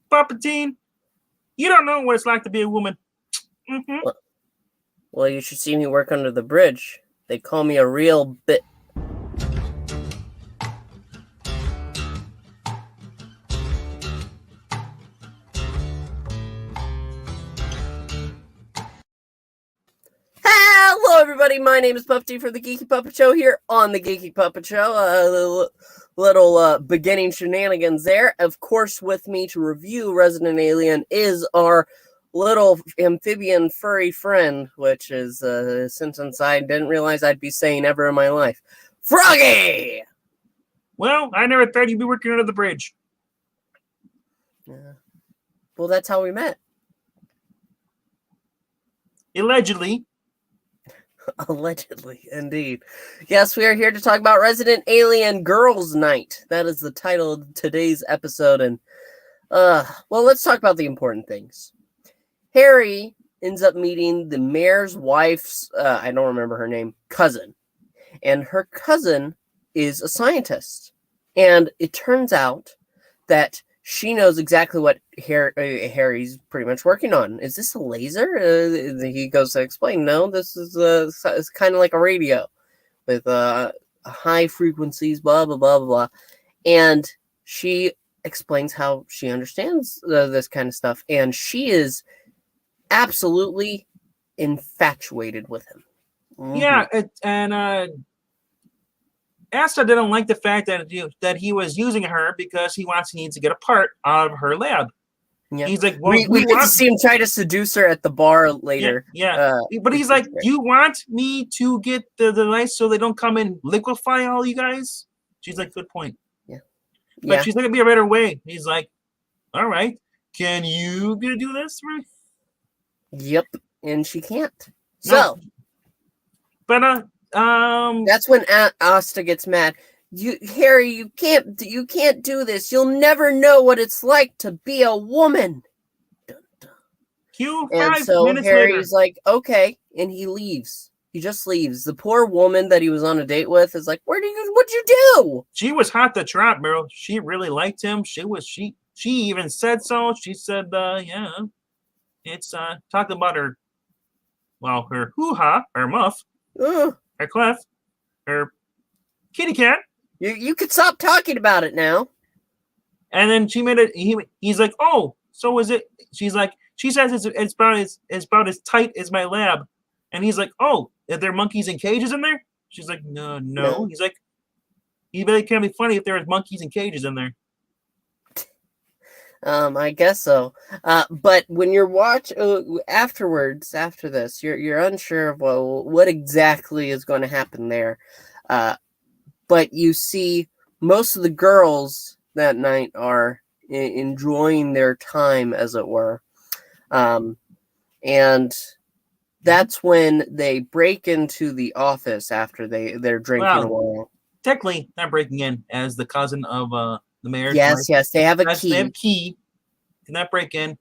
Palpatine, you don't know what it's like to be a woman. Mm-hmm. Well, you should see me work under the bridge. They call me a real bit. Hello, everybody. My name is Puff T from the Geeky Puppet Show here on the Geeky Puppet Show. Little beginning shenanigans there. Of course, with me to review Resident Alien is our little amphibian furry friend, which is a sentence I didn't realize I'd be saying ever in my life. Froggy! Well, I never thought you'd be working under the bridge. Yeah. Well, that's how we met. Allegedly. Allegedly, indeed. Yes, we are here to talk about Resident Alien Girls Night. That is the title of today's episode. And, well, let's talk about the important things. Harry ends up meeting the mayor's wife's, I don't remember her name, cousin. And her cousin is a scientist. And it turns out that she knows exactly what Harry's pretty much working on. Is this a laser? He goes to explain, no, this is it's kind of like a radio with high frequencies, blah, blah, blah, blah. And she explains how she understands this kind of stuff. And she is absolutely infatuated with him. Mm-hmm. Yeah, and Asta didn't like the fact that he was using her because he needs to get a part out of her lab. Yeah. He's like, well, we get to see him try to seduce her at the bar later. Yeah. But he's like, do you want me to get the lights so they don't come and liquefy all you guys? She's like, good point. Yeah. But she's like, it'd be a better way. He's like, all right, can you do this for me? Yep, and she can't. No. So, but that's when Asta gets mad. Harry, you can't do this. You'll never know what it's like to be a woman. Dun, dun. And so Harry's like, okay, and he leaves. He just leaves. The poor woman that he was on a date with is like, what'd you do? She was hot to trot, bro. She really liked him. She even said so. She said, yeah, it's talked about her hoo-ha, her muff, her clef, her kitty cat. You could stop talking about it now. And then she made it. He's like, oh, so is it? She says it's about as tight as my lab. And he's like, oh, are there monkeys in cages in there? She's like, no. He's like, you really can't be funny if there was monkeys in cages in there. I guess so. But when you're afterwards, after this, you're unsure of what exactly is going to happen there. But you see most of the girls that night are enjoying their time, as it were. And that's when they break into the office after they're drinking a while. Technically, not breaking in as the cousin of the mayor. Yes, they have a key. They have a key. Can not break in.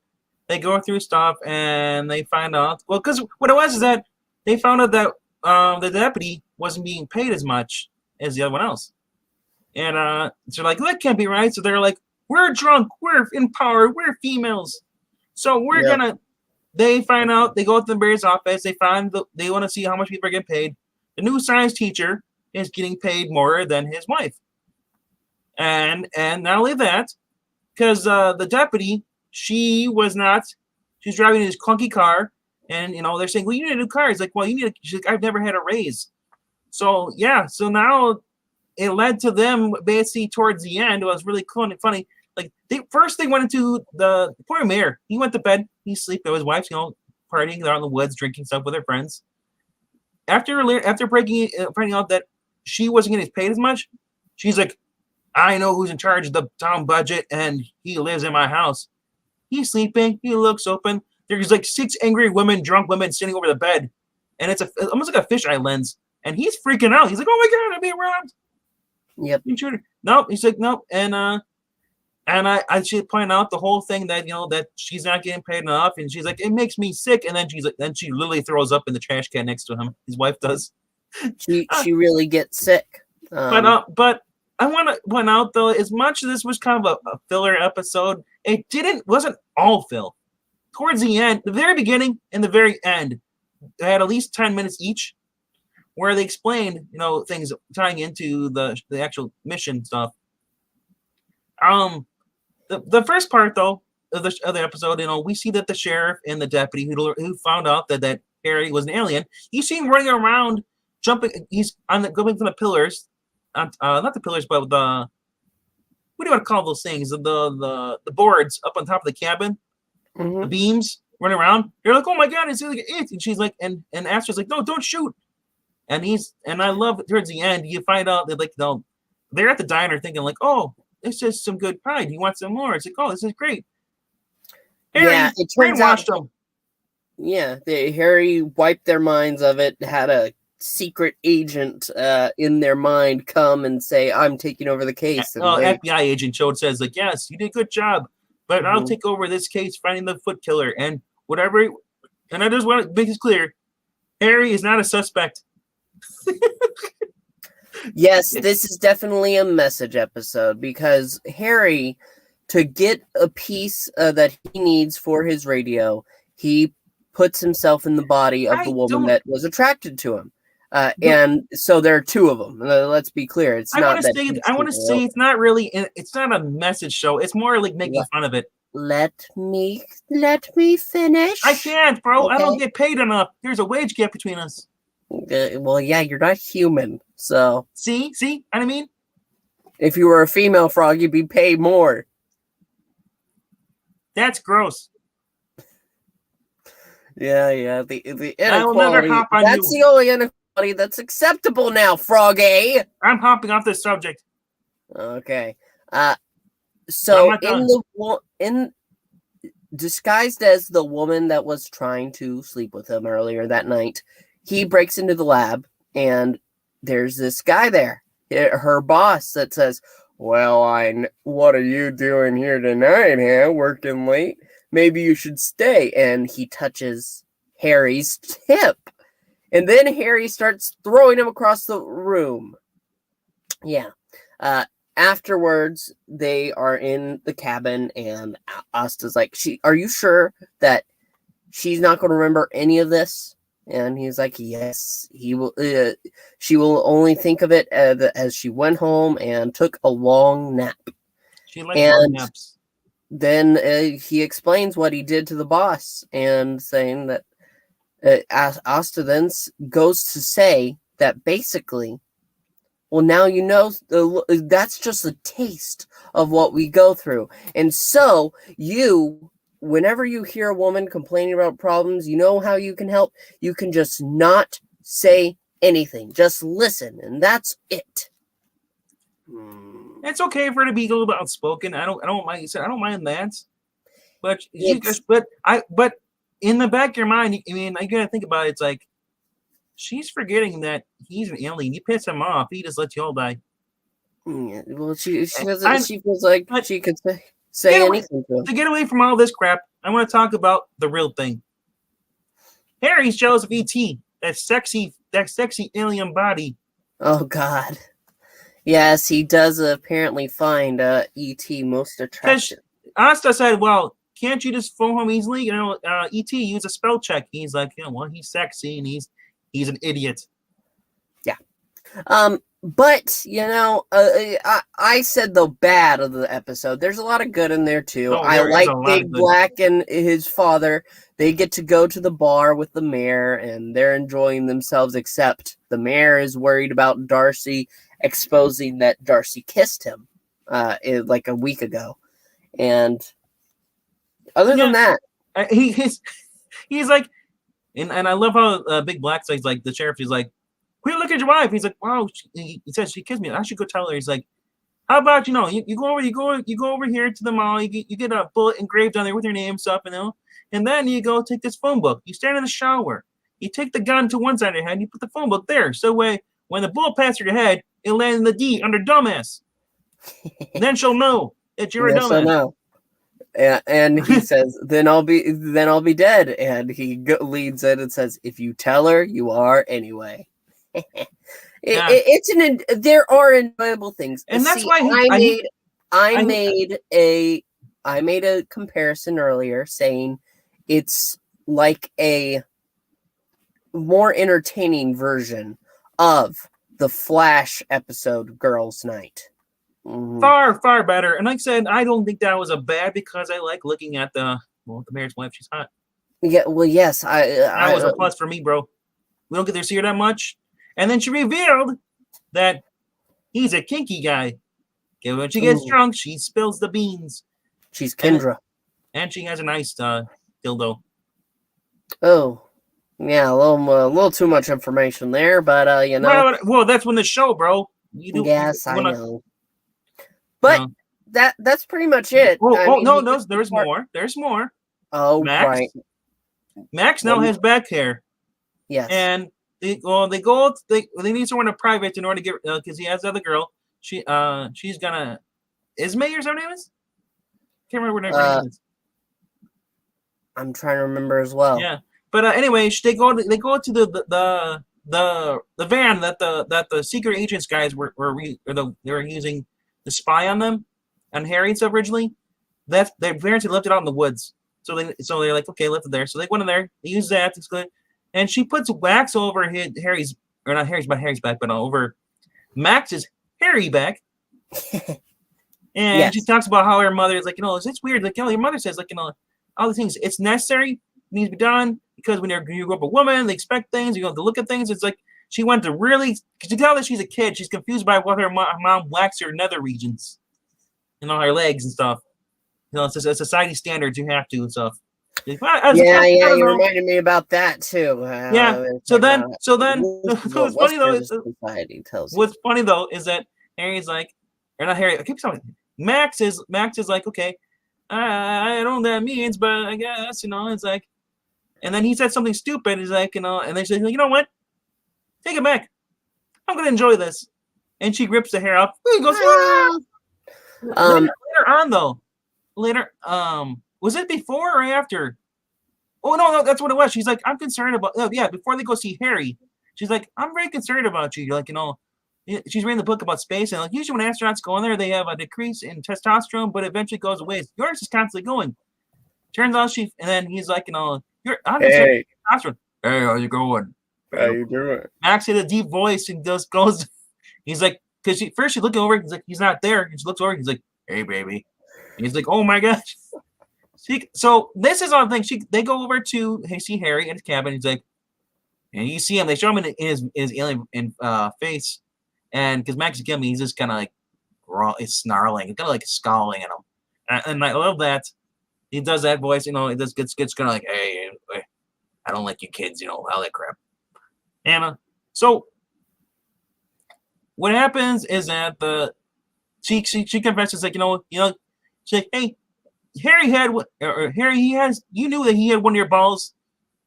They go through stuff and they find out. Well, because what it was is that they found out that the deputy wasn't being paid as much as the other one else. And so like, that can't be right. So they're like, we're drunk, we're in power, we're females. So we're gonna. They find out. They go to the mayor's office. They want to see how much people are getting paid. The new science teacher is getting paid more than his wife. And not only that, because the deputy, she's driving his clunky car, and they're saying, well, you need a new car. He's like, well, she's like, I've never had a raise. So so now it led to them basically towards the end. It was really cool and funny. Like they went into the poor mayor. He went to bed. He's asleep. His wife's partying. They're out in the woods drinking stuff with their friends. After finding out that she wasn't getting paid as much, she's like, I know who's in charge of the town budget, and he lives in my house. He's sleeping. He looks open. There's like 6 angry drunk women sitting over the bed, and it's almost like a fisheye lens. And he's freaking out. He's like, "Oh my god, I'm being robbed!" Yep. Intruder. Nope. He's like, nope. And I should point out the whole thing that that she's not getting paid enough, and she's like, it makes me sick. And then she literally throws up in the trash can next to him. His wife does. She really gets sick. But I want to point out though, as much as this was kind of a filler episode, it wasn't all fill. Towards the end, the very beginning and the very end, they had at least 10 minutes each, where they explained, things tying into the actual mission stuff. The first part though of the episode, we see that the sheriff and the deputy who found out that Harry was an alien, you see him running around, jumping. He's going from the pillars, not the pillars, but the what do you want to call those things? The boards up on top of the cabin, the beams running around. You're like, oh my god, it's like it. And she's like, and Astra's like, no, don't shoot. And I love towards the end, you find out that they're at the diner thinking like, oh, it's just some good pie. Do you want some more? It's like, oh, this is great. Harry it turns out them. Yeah, Harry wiped their minds of it, had a secret agent in their mind come and say, I'm taking over the case. And FBI agent Chode says, like, yes, you did a good job, but I'll take over this case, finding the foot killer and whatever. And I just want to make this clear. Harry is not a suspect. Yes, this is definitely a message episode because Harry, to get a piece that he needs for his radio, he puts himself in the body of the woman that was attracted to him. And so there are two of them. Let's be clear. I want to say it's not really. It's not a message show. It's more like making fun of it. Let me finish. I can't, bro. Okay. I don't get paid enough. There's a wage gap between us. Well, yeah, you're not human. So see, I mean, if you were a female frog, you'd be paid more. That's gross. Yeah. The inequality. I will never hop on that's the only inequality that's acceptable now, Froggy. I'm hopping off this subject. Okay. So in disguised as the woman that was trying to sleep with him earlier that night, he breaks into the lab and there's this guy there, her boss, that says, well, what are you doing here tonight, huh? Working late? Maybe you should stay. And he touches Harry's hip. And then Harry starts throwing him across the room. Yeah. Afterwards, they are in the cabin, and Asta's like, are you sure that she's not going to remember any of this? And he's like, yes, he will. She will only think of it as she went home and took a long nap. She likes long naps. Then he explains what he did to the boss, and saying that Asta then goes to say that basically, well, now you know that's just a taste of what we go through. And so whenever you hear a woman complaining about problems, you know how you can help? You can just not say anything. Just listen, and that's it. It's okay for her to be a little bit outspoken. I don't mind that. But but in the back of your mind, I mean, I gotta think about it. It's like she's forgetting that he's an alien. You piss him off, he just lets you all die. Yeah, well, she doesn't. She feels like she could say anything to him. To get away from all this crap, I want to talk about the real thing. Harry's jealous of E.T. That sexy alien body. Oh God. Yes, he does apparently find E.T. most attractive. Asta said, well, can't you just phone him easily? E.T. use a spell check. He's like, well, he's sexy and he's an idiot. Yeah. But, I said the bad of the episode. There's a lot of good in there, too. I like Big Black and his father. They get to go to the bar with the mayor, and they're enjoying themselves, except the mayor is worried about Darcy exposing that Darcy kissed him like a week ago. And other than that, he's like, and I love how Big Black says, like, the sheriff is like, "Quit, look at your wife." He's like, "Wow," he says she kissed me. I should go tell her. He's like, "How about you go over here to the mall. You get a bullet engraved on there with your name stuff, and then you go take this phone book. You stand in the shower. You take the gun to one side of your head. And you put the phone book there. So when the bullet passes your head, it'll land in the D under dumbass. Then she'll know that you're a dumbass." No. And he says, then I'll be dead. And he leads it and says, "If you tell her, you are anyway." There are enjoyable things, and that's See, why I made a comparison earlier, saying it's like a more entertaining version of the Flash episode "Girls' Night." far better. And like I said, I don't think that was a bad because I like looking at the mayor's wife. She's hot. Yeah, well, yes, That was a plus for me, bro. We don't get to see her that much. And then she revealed that he's a kinky guy. Okay, when she gets drunk, she spills the beans. She's Kendra. And she has a nice dildo. Oh, yeah, a little too much information there, but you know. Well, that's when the show, bro. Yes, I know. But that's pretty much it. No, there's more. There's more. Oh, Max, right. Max now has back hair. Yes. And they need someone in private in order to get because he has the other girl. She's gonna Ismay or her name is? Can't remember what her name is. I'm trying to remember as well. Yeah, but anyway, they go to the van that the secret agents guys were using to spy on them, on Harry and stuff originally. That their parents had left it out in the woods, so they're like, okay, left it there. So they went in there, they used that, and she puts wax over Harry's back, but over Max's hairy back. And she talks about how her mother is like, it's weird. Like, your mother says, like, all the things. It's necessary. It needs to be done because when you grow up a woman, they expect things. You have to look at things. It's like she went to really, because you tell that she's a kid. She's confused by what her mom waxed her nether regions, her legs and stuff. It's a society standards. You have to and stuff. You reminded me about that too. So then, what's funny though? What's funny though is that Harry's like, or not Harry. I keep saying Max is like, okay, I don't know what that means, but I guess it's like, and then he said something stupid. He's like, and they say, you know what? Take it back. I'm gonna enjoy this. And she rips the hair off. He goes. Later on though, was it before or after? Oh no, that's what it was. She's like, I'm concerned about. Oh yeah, before they go see Harry, she's like, I'm very concerned about you. You're like, she's reading the book about space, and like usually when astronauts go in there, they have a decrease in testosterone, but eventually goes away. Yours is constantly going. Turns out and then he's like, I'm testosterone. Hey, how's it going? How you doing? Max had a deep voice and just goes. He's like, because she's looking over. He's like, he's not there. And she looks over. He's like, hey, baby. And he's like, oh my gosh. So this is all the thing. They go over to see Harry in his cabin. He's like, and you see him. They show him in his alien face. And because Max is killing me, he's just kind of like snarling, kind of like scowling at him. And I love that he does that voice. It just gets kind of like, hey, I don't like you kids, all that crap. And so what happens is that she confesses like, she's like, hey, Harry had you knew that he had one of your balls,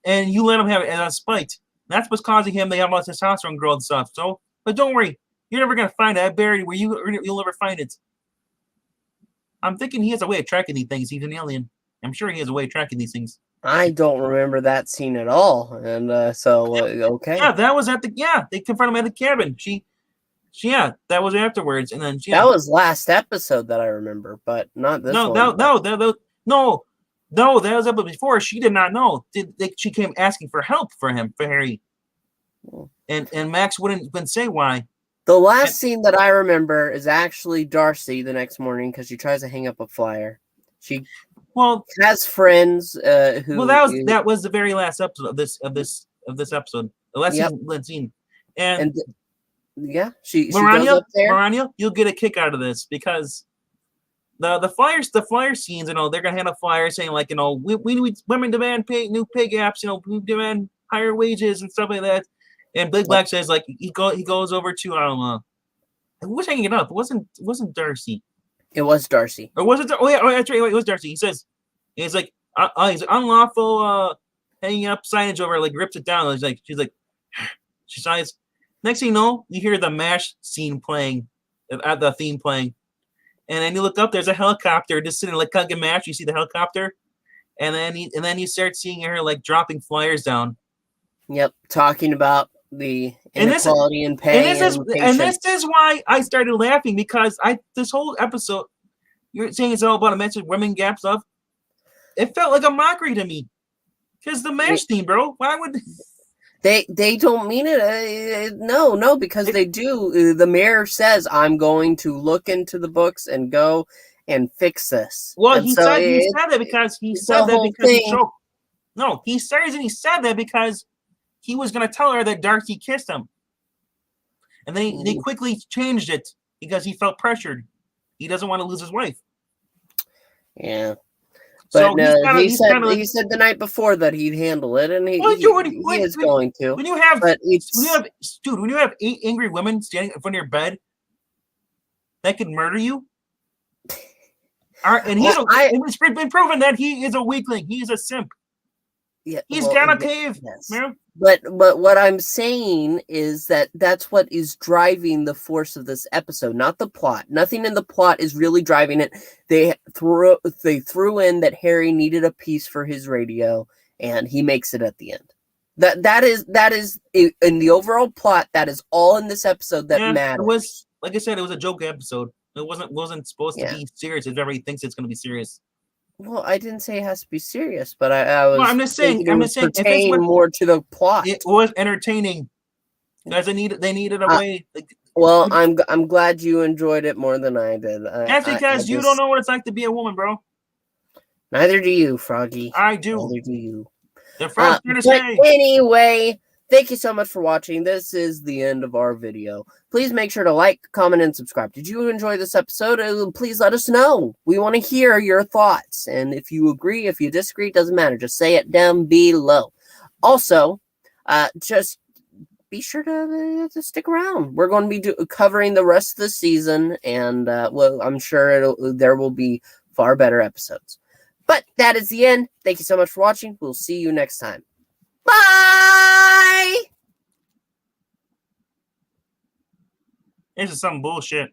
and you let him have it as a spite. That's what's causing him to have all this testosterone growth and stuff. So, but don't worry. You're never gonna find it. I buried it where you'll never find it. I'm thinking he has a way of tracking these things. He's an alien. I'm sure he has a way of tracking these things. I don't remember that scene at all, and okay. Yeah, that was they confronted him at the cabin. That was afterwards, and then that was last episode that I remember, but not this one. No, that was episode before. She did not know. She came asking for help for Harry, and Max wouldn't say why. The last scene that I remember is actually Darcy the next morning because she tries to hang up a flyer. She has friends who. Well, that was the very last episode of this episode. The last scene, and she goes up there. Marania, you'll get a kick out of this because the flyer scenes, they're gonna hand a flyer saying like, we women demand new pay gaps, we demand higher wages and stuff like that. And Big Black says like he goes over to I wish I could get up. It wasn't Darcy. It was Darcy. Or was it? Oh yeah, that's right. It was Darcy. He says he's like he's unlawful hanging up signage over, like rips it down. She's like she signs. Next thing you know, you hear the MASH scene playing, the theme playing, and then you look up. There's a helicopter just sitting like hugging MASH. You see the helicopter, and then you start seeing her like dropping flyers down. Yep, talking about the inequality in pay and this is why I started laughing, because this whole episode, you're saying it's all about a message, women gap stuff. It felt like a mockery to me, because the MASH team, bro. Why would they don't mean it? No, because they do. The mayor says, "I'm going to look into the books and go and fix this." Well, and he said that because he said that because he choked. No, he said that because he was going to tell her that Darcy kissed him. And then they quickly changed it because he felt pressured. He doesn't want to lose his wife. Yeah. But so he said the night before that he'd handle it, and he is going to. When you have 8 angry women standing in front of your bed that could murder you, and it's been proven that he is a weakling. He is a simp. Yeah, he's got a cave. Yes. But what I'm saying is that's what is driving the force of this episode, not the plot. Nothing in the plot is really driving it. They threw in that Harry needed a piece for his radio, and he makes it at the end. That is in the overall plot. That is all in this episode that matters. It was, like I said, it was a joke episode. It wasn't supposed to be serious. Everybody thinks it's going to be serious. Well, I didn't say it has to be serious, but I was. Well, I'm just saying. Pertaining more to the plot. It was entertaining, because they needed a way. Well, I'm glad you enjoyed it more than I did. That's because you don't know what it's like to be a woman, bro. Neither do you, Froggy. I do. Neither do you. The frog's gonna say. Anyway, thank you so much for watching. This is the end of our video. Please make sure to like, comment, and subscribe. Did you enjoy this episode? Please let us know. We want to hear your thoughts. And if you agree, if you disagree, it doesn't matter. Just say it down below. Also, just be sure to stick around. We're going to be covering the rest of the season. And, well, I'm sure there will be far better episodes. But that is the end. Thank you so much for watching. We'll see you next time. Bye! This is some bullshit.